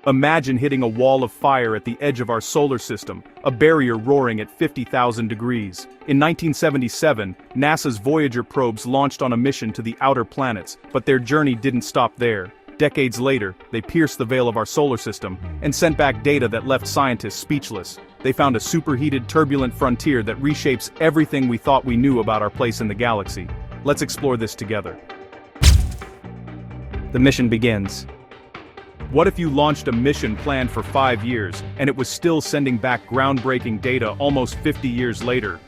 Imagine hitting a wall of fire at the edge of our solar system, a barrier roaring at 50,000 degrees. In 1977, NASA's Voyager probes launched on a mission to the outer planets, but their journey didn't stop there. Decades later, they pierced the veil of our solar system and sent back data that left scientists speechless. They found a superheated, turbulent frontier that reshapes everything we thought we knew about our place in the galaxy. Let's explore this together. The mission begins. What if you launched a mission planned for 5 years, and it was still sending back groundbreaking data almost 50 years later?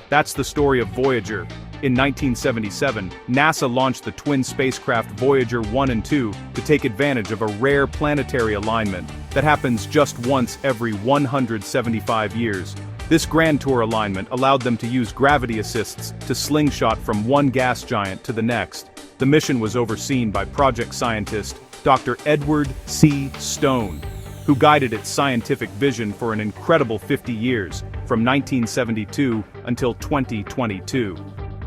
That's the story of Voyager. In 1977, NASA launched the twin spacecraft Voyager 1 and 2 to take advantage of a rare planetary alignment that happens just once every 175 years. This grand tour alignment allowed them to use gravity assists to slingshot from one gas giant to the next. The mission was overseen by project scientist Dr. Edward C. Stone, who guided its scientific vision for an incredible 50 years, from 1972 until 2022.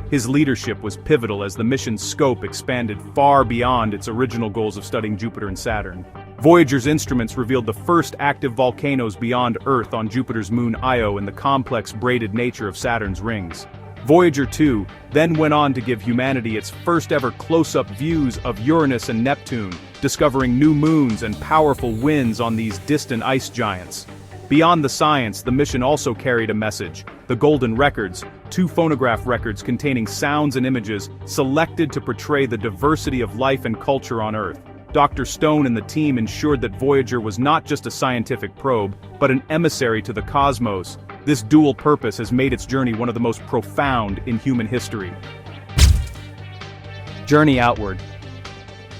His leadership was pivotal as the mission's scope expanded far beyond its original goals of studying Jupiter and Saturn. Voyager's instruments revealed the first active volcanoes beyond Earth on Jupiter's moon Io and the complex braided nature of Saturn's rings. Voyager 2 then went on to give humanity its first-ever close-up views of Uranus and Neptune, discovering new moons and powerful winds on these distant ice giants. Beyond the science, the mission also carried a message: the Golden Records, 2 phonograph records containing sounds and images selected to portray the diversity of life and culture on Earth. Dr. Stone and the team ensured that Voyager was not just a scientific probe, but an emissary to the cosmos. This dual purpose has made its journey one of the most profound in human history. Journey outward.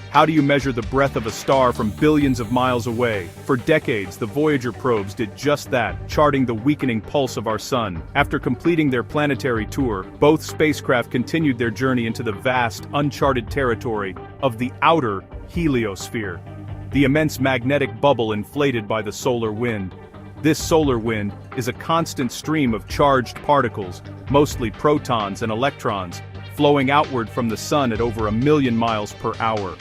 How do you measure the breadth of a star from billions of miles away? For decades, the Voyager probes did just that, charting the weakening pulse of our sun. After completing their planetary tour, both spacecraft continued their journey into the vast, uncharted territory of the outer heliosphere, the immense magnetic bubble inflated by the solar wind. This solar wind is a constant stream of charged particles, mostly protons and electrons, flowing outward from the sun at over 1,000,000 miles per hour.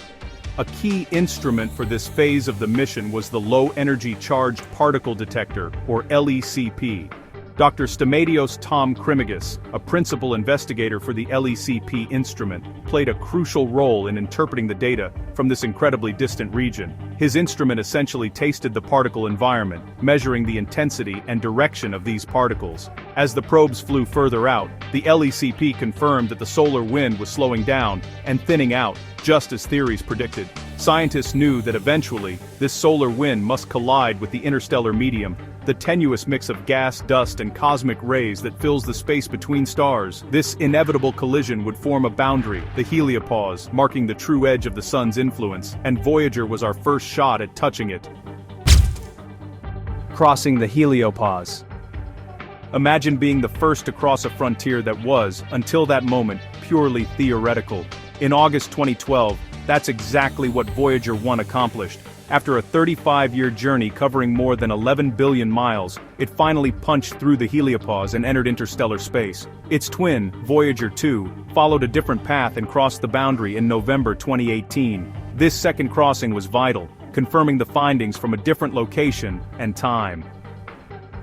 A key instrument for this phase of the mission was the Low-Energy Charged Particle Detector, or LECP. Dr. Stamatios Tom Krimigas, a principal investigator for the LECP instrument, played a crucial role in interpreting the data from this incredibly distant region. His instrument essentially tasted the particle environment, measuring the intensity and direction of these particles. As the probes flew further out, the LECP confirmed that the solar wind was slowing down and thinning out, just as theories predicted. Scientists knew that eventually, this solar wind must collide with the interstellar medium, the tenuous mix of gas, dust, and cosmic rays that fills the space between stars. This inevitable collision would form a boundary, the heliopause, marking the true edge of the sun's influence, and Voyager was our first shot at touching it. Crossing the heliopause. Imagine being the first to cross a frontier that was, until that moment, purely theoretical. In August 2012, that's exactly what Voyager 1 accomplished. After a 35-year journey covering more than 11 billion miles, it finally punched through the heliopause and entered interstellar space. Its twin, Voyager 2, followed a different path and crossed the boundary in November 2018. This second crossing was vital, confirming the findings from a different location and time.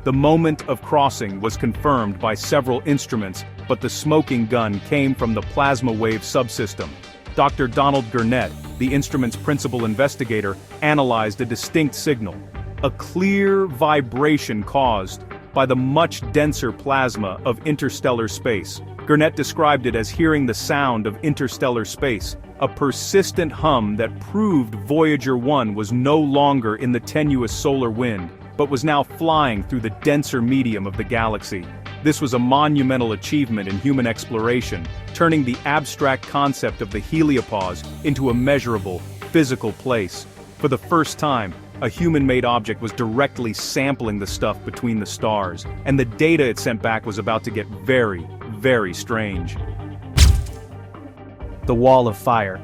The moment of crossing was confirmed by several instruments, but the smoking gun came from the plasma wave subsystem. Dr. Donald Gurnett, the instrument's principal investigator, analyzed a distinct signal, a clear vibration caused by the much denser plasma of interstellar space. Gurnett described it as hearing the sound of interstellar space, a persistent hum that proved Voyager 1 was no longer in the tenuous solar wind, but was now flying through the denser medium of the galaxy. This was a monumental achievement in human exploration, turning the abstract concept of the heliopause into a measurable, physical place. For the first time, a human-made object was directly sampling the stuff between the stars, and the data it sent back was about to get very, very strange. The wall of fire.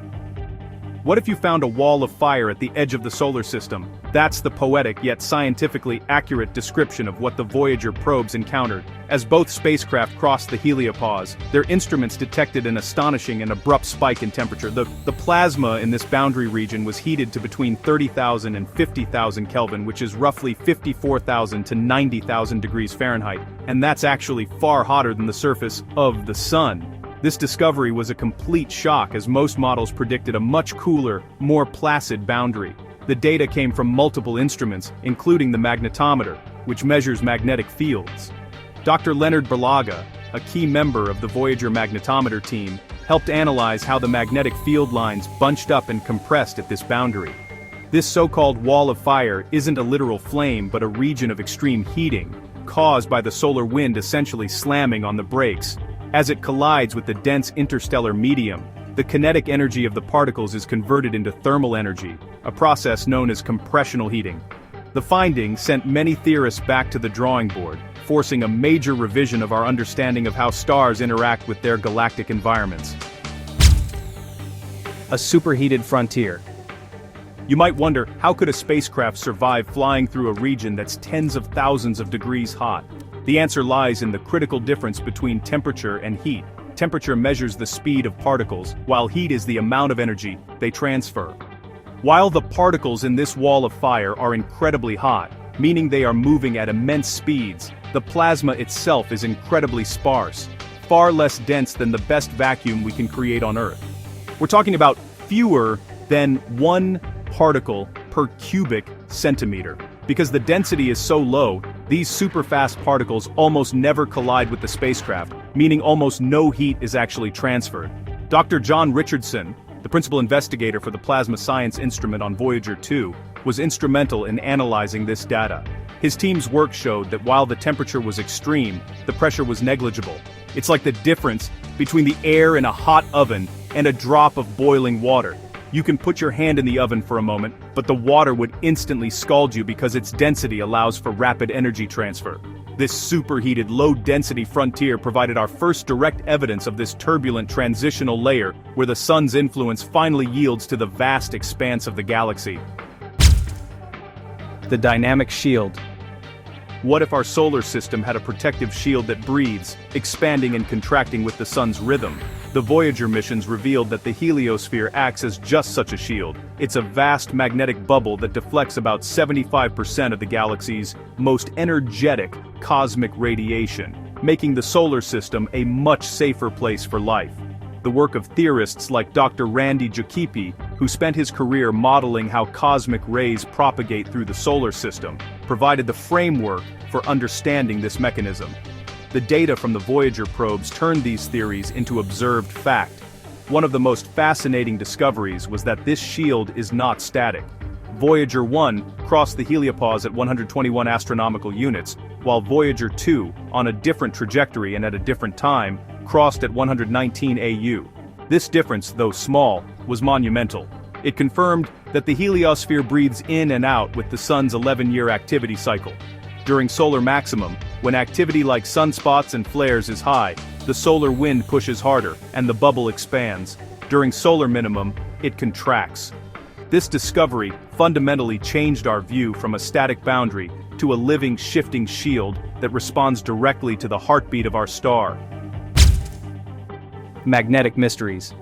What if you found a wall of fire at the edge of the solar system? That's the poetic yet scientifically accurate description of what the Voyager probes encountered. As both spacecraft crossed the heliopause, their instruments detected an astonishing and abrupt spike in temperature. The plasma in this boundary region was heated to between 30,000 and 50,000 Kelvin, which is roughly 54,000 to 90,000 degrees Fahrenheit, and that's actually far hotter than the surface of the Sun. This discovery was a complete shock, as most models predicted a much cooler, more placid boundary. The data came from multiple instruments, including the magnetometer, which measures magnetic fields. Dr. Leonard Berlanga, a key member of the Voyager magnetometer team, helped analyze how the magnetic field lines bunched up and compressed at this boundary. This so-called wall of fire isn't a literal flame but a region of extreme heating, caused by the solar wind essentially slamming on the brakes. As it collides with the dense interstellar medium, the kinetic energy of the particles is converted into thermal energy, a process known as compressional heating. The findings sent many theorists back to the drawing board, forcing a major revision of our understanding of how stars interact with their galactic environments. A superheated frontier. You might wonder, how could a spacecraft survive flying through a region that's tens of thousands of degrees hot? The answer lies in the critical difference between temperature and heat. Temperature measures the speed of particles, while heat is the amount of energy they transfer. While the particles in this wall of fire are incredibly hot, meaning they are moving at immense speeds, the plasma itself is incredibly sparse, far less dense than the best vacuum we can create on Earth. We're talking about fewer than 1 particle per cubic centimeter. Because the density is so low, these superfast particles almost never collide with the spacecraft, meaning almost no heat is actually transferred. Dr. John Richardson, the principal investigator for the plasma science instrument on Voyager 2, was instrumental in analyzing this data. His team's work showed that while the temperature was extreme, the pressure was negligible. It's like the difference between the air in a hot oven and a drop of boiling water. You can put your hand in the oven for a moment, but the water would instantly scald you because its density allows for rapid energy transfer. This superheated, low-density frontier provided our first direct evidence of this turbulent transitional layer where the sun's influence finally yields to the vast expanse of the galaxy. The dynamic shield. What if our solar system had a protective shield that breathes, expanding and contracting with the sun's rhythm? The Voyager missions revealed that the heliosphere acts as just such a shield. It's a vast magnetic bubble that deflects about 75% of the galaxy's most energetic cosmic radiation, making the solar system a much safer place for life. The work of theorists like Dr. Randy Jokipi, who spent his career modeling how cosmic rays propagate through the solar system, provided the framework for understanding this mechanism. The data from the Voyager probes turned these theories into observed fact. One of the most fascinating discoveries was that this shield is not static. Voyager 1 crossed the heliopause at 121 astronomical units, while Voyager 2, on a different trajectory and at a different time, crossed at 119 AU. This difference, though small, was monumental. It confirmed that the heliosphere breathes in and out with the sun's 11-year activity cycle. During solar maximum, when activity like sunspots and flares is high, the solar wind pushes harder, and the bubble expands. During solar minimum, it contracts. This discovery fundamentally changed our view from a static boundary to a living, shifting shield that responds directly to the heartbeat of our star. Magnetic mysteries.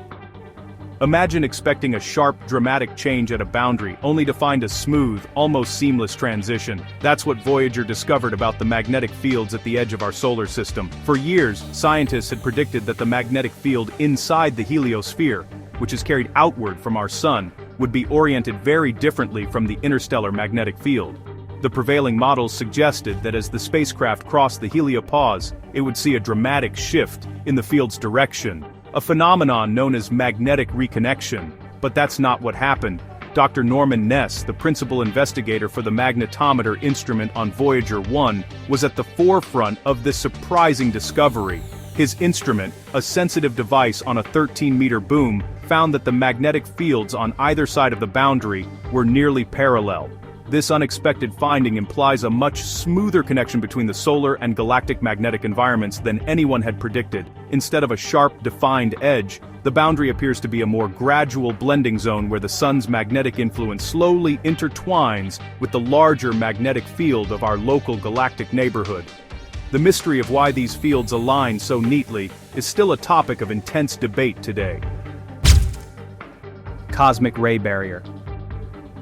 Imagine expecting a sharp, dramatic change at a boundary, only to find a smooth, almost seamless transition. That's what Voyager discovered about the magnetic fields at the edge of our solar system. For years, scientists had predicted that the magnetic field inside the heliosphere, which is carried outward from our sun, would be oriented very differently from the interstellar magnetic field. The prevailing models suggested that as the spacecraft crossed the heliopause, it would see a dramatic shift in the field's direction, a phenomenon known as magnetic reconnection. But that's not what happened. Dr. Norman Ness, the principal investigator for the magnetometer instrument on Voyager 1, was at the forefront of this surprising discovery. His instrument, a sensitive device on a 13-meter boom, found that the magnetic fields on either side of the boundary were nearly parallel. This unexpected finding implies a much smoother connection between the solar and galactic magnetic environments than anyone had predicted. Instead of a sharp, defined edge, the boundary appears to be a more gradual blending zone where the sun's magnetic influence slowly intertwines with the larger magnetic field of our local galactic neighborhood. The mystery of why these fields align so neatly is still a topic of intense debate today. Cosmic ray barrier.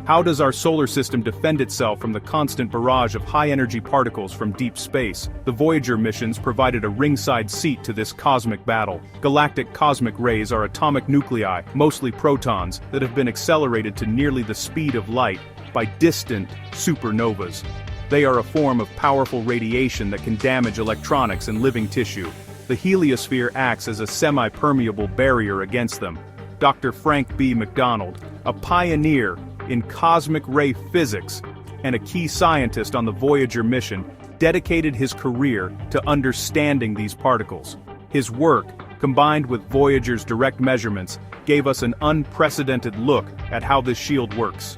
How does our solar system defend itself from the constant barrage of high-energy particles from deep space? The Voyager missions provided a ringside seat to this cosmic battle. Galactic cosmic rays are atomic nuclei, mostly protons, that have been accelerated to nearly the speed of light by distant supernovas. They are a form of powerful radiation that can damage electronics and living tissue. The heliosphere acts as a semi-permeable barrier against them. Dr. Frank B. McDonald, a pioneer in cosmic ray physics and a key scientist on the Voyager mission, dedicated his career to understanding these particles. His work, combined with Voyager's direct measurements, gave us an unprecedented look at how this shield works.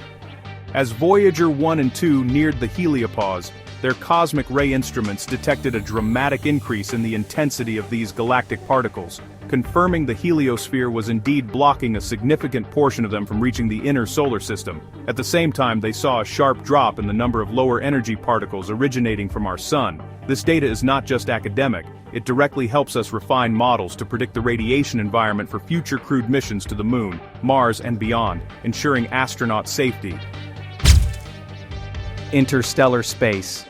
As Voyager 1 and 2 neared the heliopause, their cosmic ray instruments detected a dramatic increase in the intensity of these galactic particles, confirming the heliosphere was indeed blocking a significant portion of them from reaching the inner solar system. At the same time, they saw a sharp drop in the number of lower energy particles originating from our sun. This data is not just academic, it directly helps us refine models to predict the radiation environment for future crewed missions to the Moon, Mars, and beyond, ensuring astronaut safety. Interstellar space.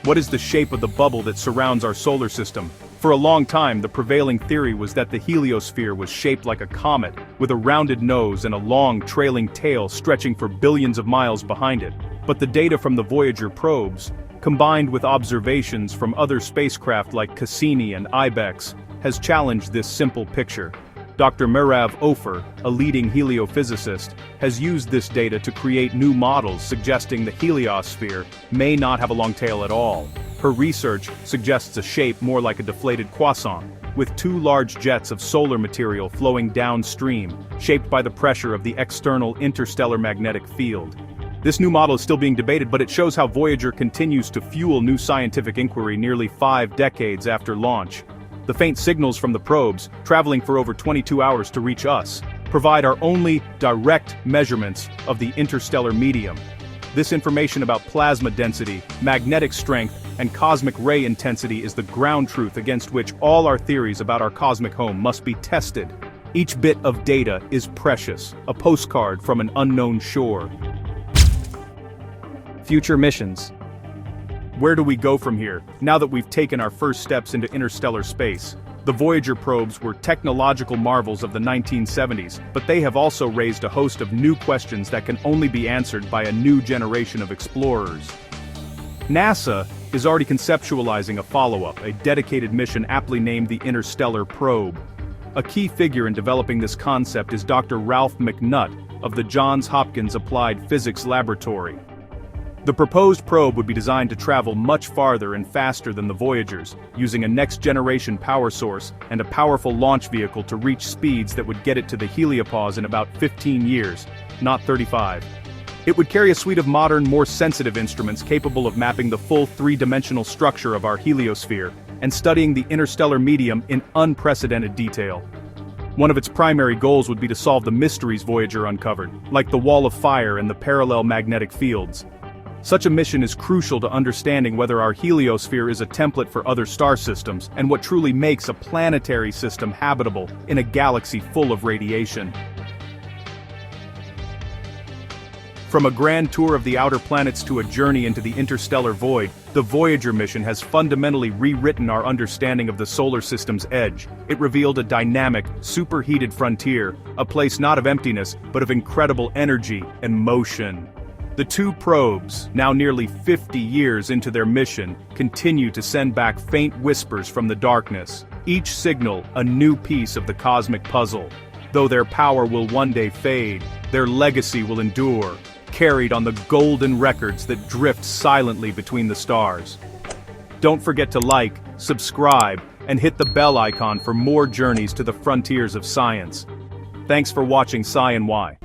What is the shape of the bubble that surrounds our solar system? For a long time, the prevailing theory was that the heliosphere was shaped like a comet, with a rounded nose and a long, trailing tail stretching for billions of miles behind it. But the data from the Voyager probes, combined with observations from other spacecraft like Cassini and Ibex, has challenged this simple picture. Dr. Merav Ofer, a leading heliophysicist, has used this data to create new models suggesting the heliosphere may not have a long tail at all. Her research suggests a shape more like a deflated croissant, with two large jets of solar material flowing downstream, shaped by the pressure of the external interstellar magnetic field. This new model is still being debated, but it shows how Voyager continues to fuel new scientific inquiry nearly 5 decades after launch. The faint signals from the probes, traveling for over 22 hours to reach us, provide our only direct measurements of the interstellar medium. This information about plasma density, magnetic strength, and cosmic ray intensity is the ground truth against which all our theories about our cosmic home must be tested. Each bit of data is precious, a postcard from an unknown shore. Future missions. Where do we go from here, now that we've taken our first steps into interstellar space? The Voyager probes were technological marvels of the 1970s, but they have also raised a host of new questions that can only be answered by a new generation of explorers. NASA is already conceptualizing a follow-up, a dedicated mission aptly named the Interstellar Probe. A key figure in developing this concept is Dr. Ralph McNutt of the Johns Hopkins Applied Physics Laboratory. The proposed probe would be designed to travel much farther and faster than the Voyagers, using a next-generation power source and a powerful launch vehicle to reach speeds that would get it to the heliopause in about 15 years, not 35. It would carry a suite of modern, more sensitive instruments capable of mapping the full three-dimensional structure of our heliosphere and studying the interstellar medium in unprecedented detail. One of its primary goals would be to solve the mysteries Voyager uncovered, like the wall of fire and the parallel magnetic fields. Such a mission is crucial to understanding whether our heliosphere is a template for other star systems and what truly makes a planetary system habitable in a galaxy full of radiation. From a grand tour of the outer planets to a journey into the interstellar void, the Voyager mission has fundamentally rewritten our understanding of the solar system's edge. It revealed a dynamic, superheated frontier, a place not of emptiness, but of incredible energy and motion. The two probes, now nearly 50 years into their mission, continue to send back faint whispers from the darkness, each signal a new piece of the cosmic puzzle. Though their power will one day fade, their legacy will endure, carried on the golden records that drift silently between the stars. Don't forget to like, subscribe, and hit the bell icon for more journeys to the frontiers of science. Thanks for watching Sci and Why.